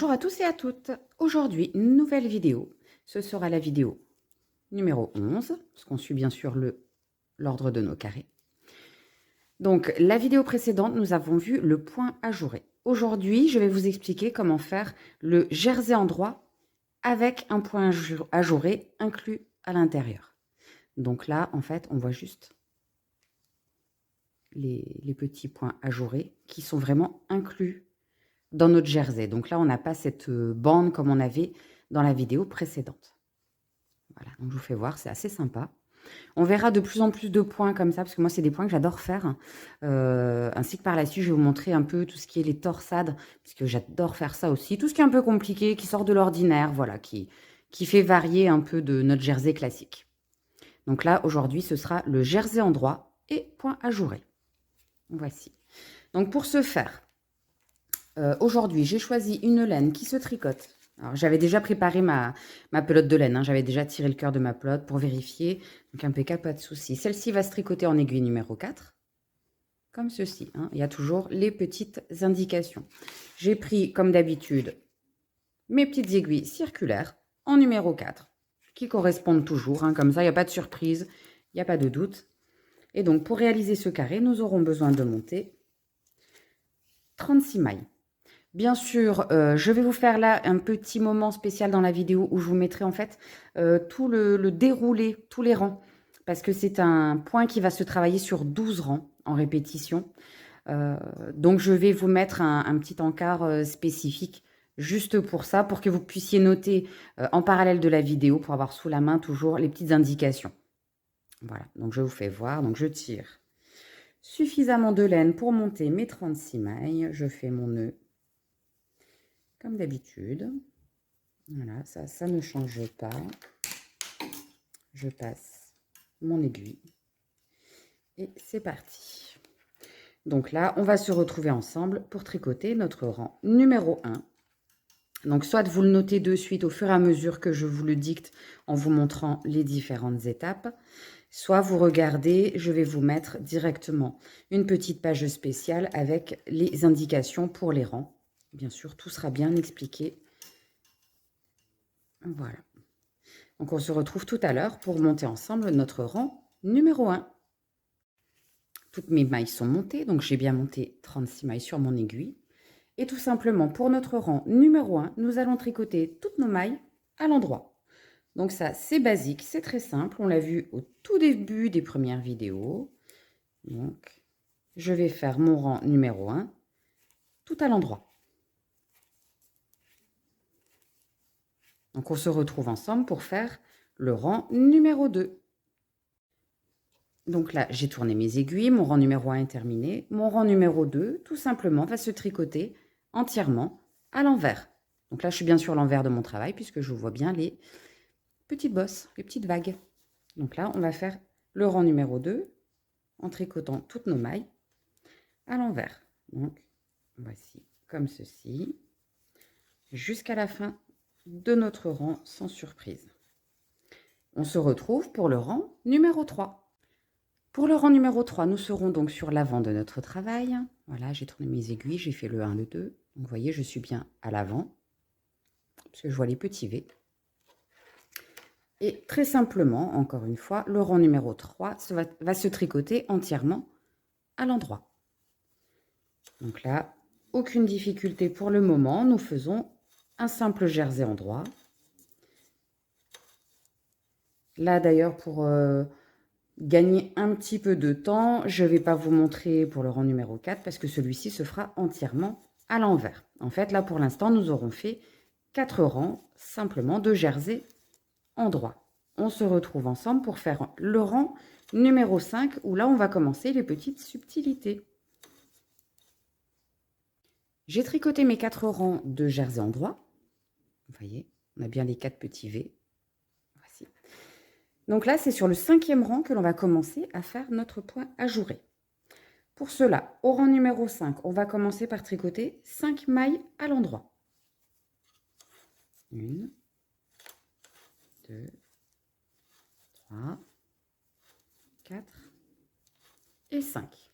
Bonjour à tous et à toutes. Aujourd'hui, une nouvelle vidéo. Ce sera la vidéo numéro 11, parce qu'on suit bien sûr l'ordre de nos carrés. Donc, la vidéo précédente, nous avons vu le point ajouré. Aujourd'hui, je vais vous expliquer comment faire le jersey en droit avec un point ajouré inclus à l'intérieur. Donc là, en fait, on voit juste les petits points ajourés qui sont vraiment inclus dans notre jersey. Donc là, on n'a pas cette bande comme on avait dans la vidéo précédente. Voilà, donc je vous fais voir, c'est assez sympa. On verra de plus en plus de points comme ça, parce que moi, c'est des points que j'adore faire. Ainsi que par la suite, je vais vous montrer un peu tout ce qui est les torsades, parce que j'adore faire ça aussi. Tout ce qui est un peu compliqué, qui sort de l'ordinaire, voilà, qui fait varier un peu de notre jersey classique. Donc là, aujourd'hui, ce sera le jersey en droit et point ajouré. Voici. Donc pour ce faire, aujourd'hui, j'ai choisi une laine qui se tricote. Alors, j'avais déjà préparé ma pelote de laine, hein. J'avais déjà tiré le cœur de ma pelote pour vérifier. Donc, impeccable, pas de souci. Celle-ci va se tricoter en aiguille numéro 4, comme ceci, hein. Il y a toujours les petites indications. J'ai pris, comme d'habitude, mes petites aiguilles circulaires en numéro 4, qui correspondent toujours, hein. Comme ça, il n'y a pas de surprise, il n'y a pas de doute. Et donc, pour réaliser ce carré, nous aurons besoin de monter 36 mailles. Bien sûr, je vais vous faire là un petit moment spécial dans la vidéo où je vous mettrai en fait tout le déroulé, tous les rangs. Parce que c'est un point qui va se travailler sur 12 rangs en répétition. Donc je vais vous mettre un petit encart spécifique juste pour ça, pour que vous puissiez noter en parallèle de la vidéo, pour avoir sous la main toujours les petites indications. Voilà, donc je vous fais voir. Donc je tire suffisamment de laine pour monter mes 36 mailles. Je fais mon nœud. Comme d'habitude, voilà, ça ne change pas. Je passe mon aiguille et c'est parti. Donc là, on va se retrouver ensemble pour tricoter notre rang numéro 1. Donc soit vous le notez de suite au fur et à mesure que je vous le dicte en vous montrant les différentes étapes, soit vous regardez, je vais vous mettre directement une petite page spéciale avec les indications pour les rangs. Bien sûr, tout sera bien expliqué. Voilà. Donc, on se retrouve tout à l'heure pour monter ensemble notre rang numéro 1. Toutes mes mailles sont montées, donc j'ai bien monté 36 mailles sur mon aiguille. Et tout simplement, pour notre rang numéro 1, nous allons tricoter toutes nos mailles à l'endroit. Donc ça, c'est basique, c'est très simple. On l'a vu au tout début des premières vidéos. Donc, je vais faire mon rang numéro 1 tout à l'endroit. Donc, on se retrouve ensemble pour faire le rang numéro 2. Donc là, j'ai tourné mes aiguilles, mon rang numéro 1 est terminé. Mon rang numéro 2, tout simplement, va se tricoter entièrement à l'envers. Donc là, je suis bien sur l'envers de mon travail puisque je vois bien les petites bosses, les petites vagues. Donc là, on va faire le rang numéro 2 en tricotant toutes nos mailles à l'envers. Donc, voici comme ceci, jusqu'à la fin de notre rang sans surprise. On se retrouve pour le rang numéro 3. Pour le rang numéro 3, nous serons donc sur l'avant de notre travail. Voilà, j'ai tourné mes aiguilles, j'ai fait le 1, le 2. Donc, vous voyez, je suis bien à l'avant, parce que je vois les petits V. Et très simplement, encore une fois, le rang numéro 3 va se tricoter entièrement à l'endroit. Donc là, aucune difficulté pour le moment. Nous faisons un simple jersey en droit. Là, d'ailleurs, pour gagner un petit peu de temps, je ne vais pas vous montrer pour le rang numéro 4 parce que celui-ci se fera entièrement à l'envers. En fait, là, pour l'instant, nous aurons fait 4 rangs simplement de jersey en droit. On se retrouve ensemble pour faire le rang numéro 5 où là, on va commencer les petites subtilités. J'ai tricoté mes 4 rangs de jersey en droit. Vous voyez, on a bien les 4 petits V. Voici. Donc là, c'est sur le 5e rang que l'on va commencer à faire notre point ajouré. Pour cela, au rang numéro 5, on va commencer par tricoter 5 mailles à l'endroit. 1, 2, 3, 4 et 5.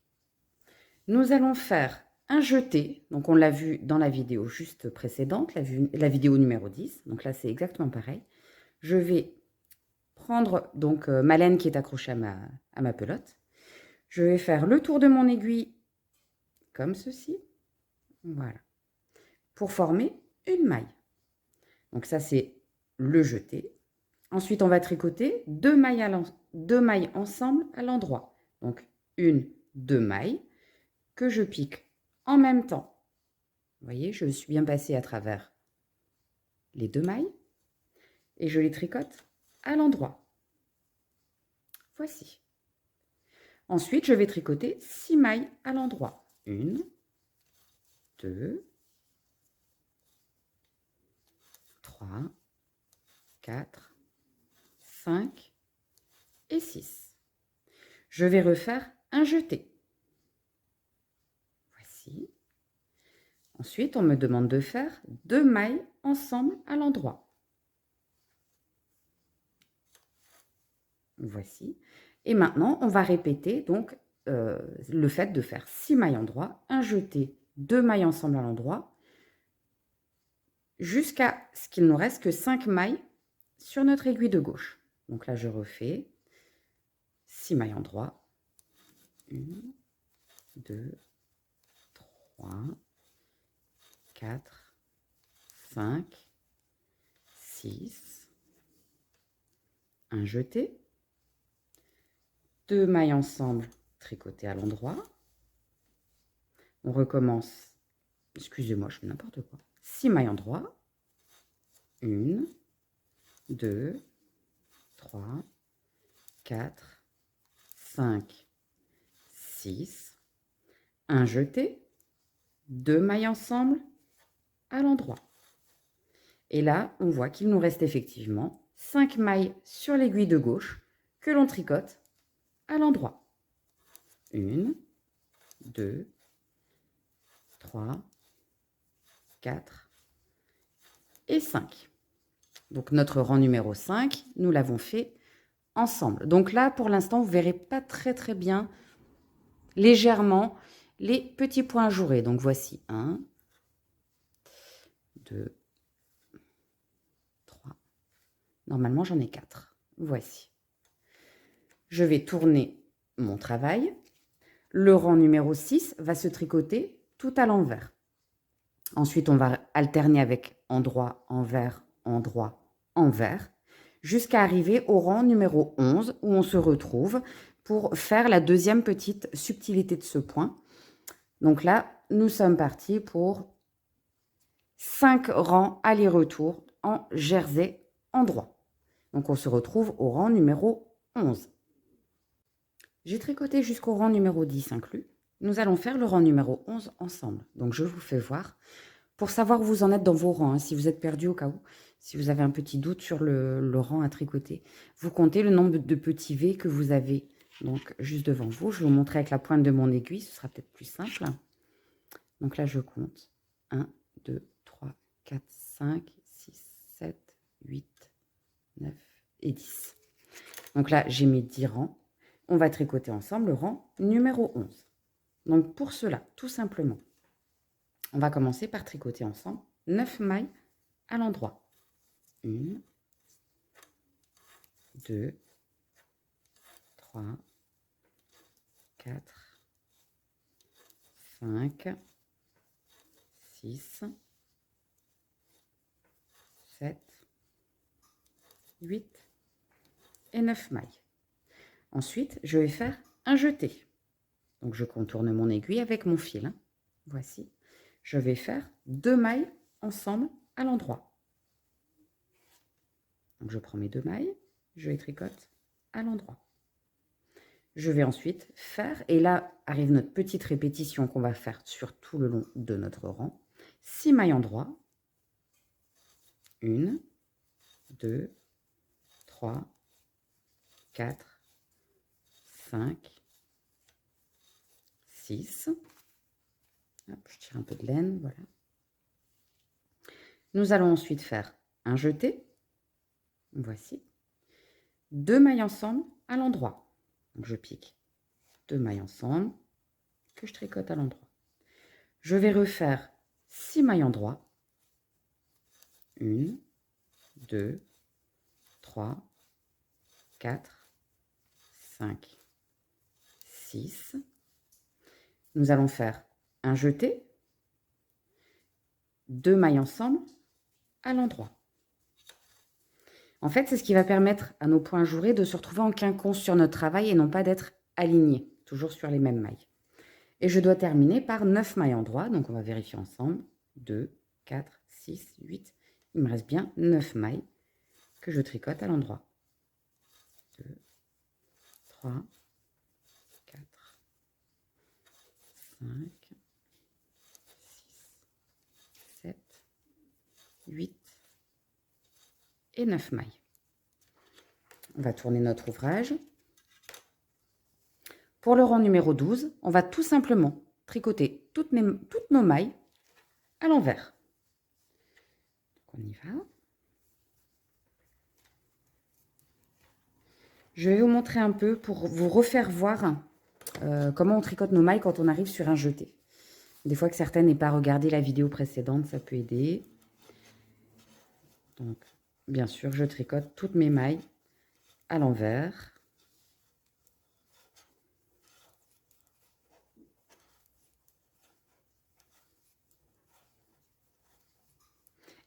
Nous allons faire un jeté. Donc, on l'a vu dans la vidéo juste précédente, la vidéo numéro 10. Donc là, c'est exactement pareil. Je vais prendre donc ma laine qui est accrochée à ma pelote. Je vais faire le tour de mon aiguille comme ceci. Voilà. Pour former une maille. Donc ça, c'est le jeté. Ensuite, on va tricoter deux mailles ensemble à l'endroit. Donc, deux mailles que je pique en même temps. Vous voyez, je suis bien passée à travers les deux mailles et je les tricote à l'endroit. Voici. Ensuite, je vais tricoter 6 mailles à l'endroit. 1, 2, 3, 4, 5 et 6. Je vais refaire un jeté. Voici. Ensuite, on me demande de faire 2 mailles ensemble à l'endroit. Voici. Et maintenant, on va répéter donc le fait de faire 6 mailles endroit, un jeté, 2 mailles ensemble à l'endroit, jusqu'à ce qu'il nous reste que 5 mailles sur notre aiguille de gauche. Donc là, je refais 6 mailles endroit. 1, 2, 3, 4, 5, 6, un jeté, 2 mailles ensemble tricotées à l'endroit. On recommence, excusez-moi, je fais n'importe quoi. 6 mailles endroit. 1, 2, 3, 4, 5, 6, un jeté, 2 mailles ensemble à l'endroit. Et là, on voit qu'il nous reste effectivement 5 mailles sur l'aiguille de gauche que l'on tricote à l'endroit. 1, 2, 3, 4 et 5. Donc notre rang numéro 5, nous l'avons fait ensemble. Donc là, pour l'instant, vous ne verrez pas très bien, légèrement, les petits points ajourés. Donc voici 1, 2, 3. Normalement, j'en ai 4. Voici. Je vais tourner mon travail. Le rang numéro 6 va se tricoter tout à l'envers. Ensuite, on va alterner avec endroit, envers, endroit, envers, jusqu'à arriver au rang numéro 11 où on se retrouve pour faire la deuxième petite subtilité de ce point. Donc là, nous sommes partis pour 5 rangs aller-retour en jersey endroit. Donc on se retrouve au rang numéro 11. J'ai tricoté jusqu'au rang numéro 10 inclus. Nous allons faire le rang numéro 11 ensemble. Donc je vous fais voir pour savoir où vous en êtes dans vos rangs, hein, si vous êtes perdu au cas où, si vous avez un petit doute sur le rang à tricoter. Vous comptez le nombre de petits V que vous avez donc juste devant vous. Je vais vous montrer avec la pointe de mon aiguille, ce sera peut-être plus simple. Donc là, je compte 1, 2, 3, 4, 5, 6, 7, 8, 9 et 10. Donc là, j'ai mis 10 rangs. On va tricoter ensemble le rang numéro 11. Donc pour cela, tout simplement, on va commencer par tricoter ensemble 9 mailles à l'endroit. 1, 2, 3, 4, 5, 6, 7, 8 et 9 mailles. Ensuite, je vais faire un jeté. Donc, je contourne mon aiguille avec mon fil. Hein. Voici. Je vais faire 2 mailles ensemble à l'endroit. Donc, je prends mes 2 mailles, je les tricote à l'endroit. Je vais ensuite faire, et là arrive notre petite répétition qu'on va faire sur tout le long de notre rang, 6 mailles endroit. 1, 2, 3, 4, 5, 6. Hop, je tire un peu de laine, voilà. Nous allons ensuite faire un jeté. Voici. 2 mailles ensemble à l'endroit. Donc je pique 2 mailles ensemble que je tricote à l'endroit. Je vais refaire 6 mailles en droit. 1, 2, 3, 4, 5, 6. Nous allons faire un jeté, 2 mailles ensemble à l'endroit. En fait, c'est ce qui va permettre à nos points ajourés de se retrouver en quinconce sur notre travail et non pas d'être alignés, toujours sur les mêmes mailles. Et je dois terminer par 9 mailles en droit, donc on va vérifier ensemble. 2, 4, 6, 8. Il me reste bien 9 mailles que je tricote à l'endroit. 2, 3, 4, 5, 6, 7, 8 et 9 mailles. On va tourner notre ouvrage. Pour le rang numéro 12, on va tout simplement tricoter toutes nos mailles à l'envers. On y va. Je vais vous montrer un peu pour vous refaire voir comment on tricote nos mailles quand on arrive sur un jeté. Des fois que certaines n'aient pas regardé la vidéo précédente, ça peut aider. Donc, bien sûr, je tricote toutes mes mailles à l'envers.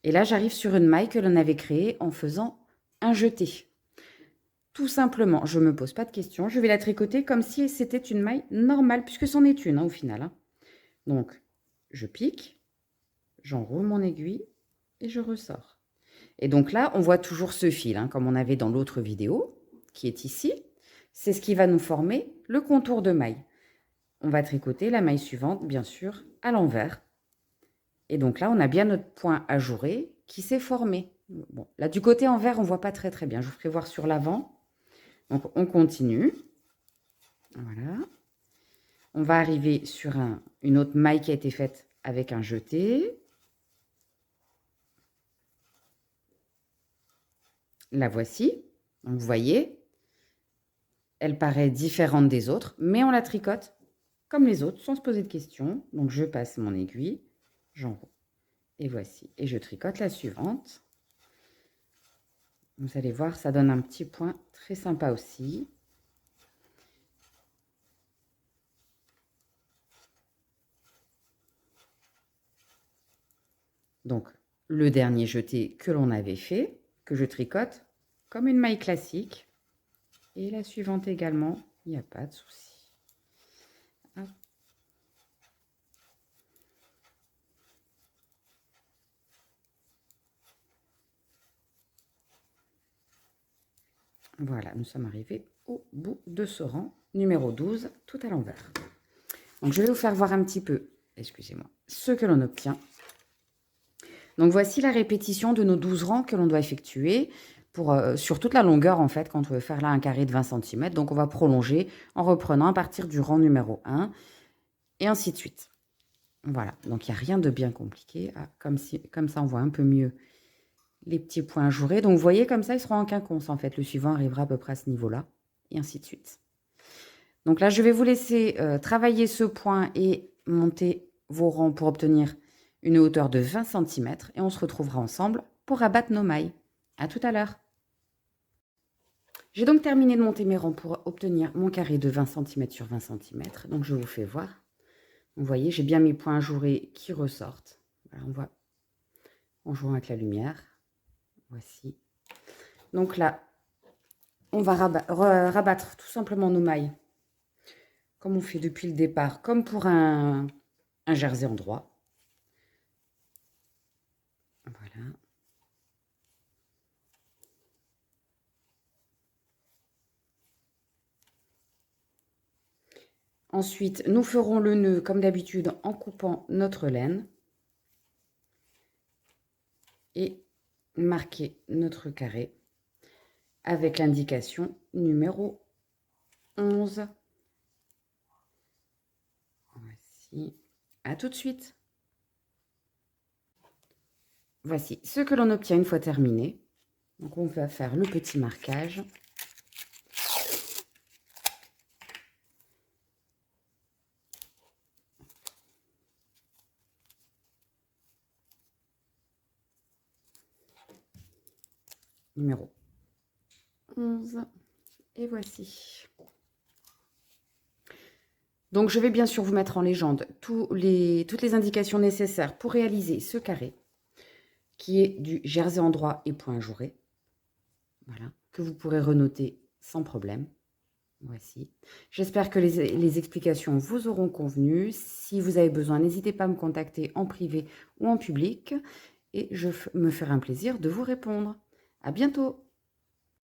Et là, j'arrive sur une maille que l'on avait créée en faisant un jeté. Tout simplement, je ne me pose pas de questions. Je vais la tricoter comme si c'était une maille normale, puisque c'en est une au final. Donc, je pique, j'enroule mon aiguille et je ressors. Et donc là, on voit toujours ce fil, comme on avait dans l'autre vidéo, qui est ici. C'est ce qui va nous former le contour de maille. On va tricoter la maille suivante, bien sûr, à l'envers. Et donc là, on a bien notre point ajouré qui s'est formé. Bon, là, du côté envers, on ne voit pas très très bien. Je vous ferai voir sur l'avant. Donc, on continue. Voilà. On va arriver sur une autre maille qui a été faite avec un jeté. La voici. Donc, vous voyez, elle paraît différente des autres, mais on la tricote comme les autres, sans se poser de questions. Donc, je passe mon aiguille, j'enroule. Et voici. Et je tricote la suivante. Vous allez voir, ça donne un petit point très sympa aussi. Donc, le dernier jeté que l'on avait fait, que je tricote comme une maille classique. Et la suivante également, il n'y a pas de souci. Hop. Voilà, nous sommes arrivés au bout de ce rang numéro 12, tout à l'envers. Donc, je vais vous faire voir un petit peu, excusez-moi, ce que l'on obtient. Donc, voici la répétition de nos 12 rangs que l'on doit effectuer sur toute la longueur, en fait, quand on veut faire là un carré de 20 cm. Donc, on va prolonger en reprenant à partir du rang numéro 1 et ainsi de suite. Voilà, donc il n'y a rien de bien compliqué. Ah, comme ça, on voit un peu mieux les petits points ajourés. Donc, vous voyez, comme ça, ils seront en quinconce, en fait. Le suivant arrivera à peu près à ce niveau-là, et ainsi de suite. Donc là, je vais vous laisser travailler ce point et monter vos rangs pour obtenir une hauteur de 20 cm. Et on se retrouvera ensemble pour abattre nos mailles. À tout à l'heure. J'ai donc terminé de monter mes rangs pour obtenir mon carré de 20 cm sur 20 cm. Donc, je vous fais voir. Vous voyez, j'ai bien mes points ajourés qui ressortent. Voilà, on voit en jouant avec la lumière. Voici. Donc là, on va rabattre tout simplement nos mailles, comme on fait depuis le départ, comme pour un jersey en droit. Voilà. Ensuite, nous ferons le nœud comme d'habitude en coupant notre laine et marquer notre carré avec l'indication numéro 11. Voici. À tout de suite. Voici ce que l'on obtient une fois terminé. Donc, on va faire le petit marquage. numéro 11. Et voici. Donc, je vais bien sûr vous mettre en légende toutes les indications nécessaires pour réaliser ce carré, qui est du jersey en droit et point ajouré. Voilà, que vous pourrez renoter sans problème. Voici. J'espère que les explications vous auront convenu. Si vous avez besoin, n'hésitez pas à me contacter en privé ou en public. Et je me ferai un plaisir de vous répondre. À bientôt!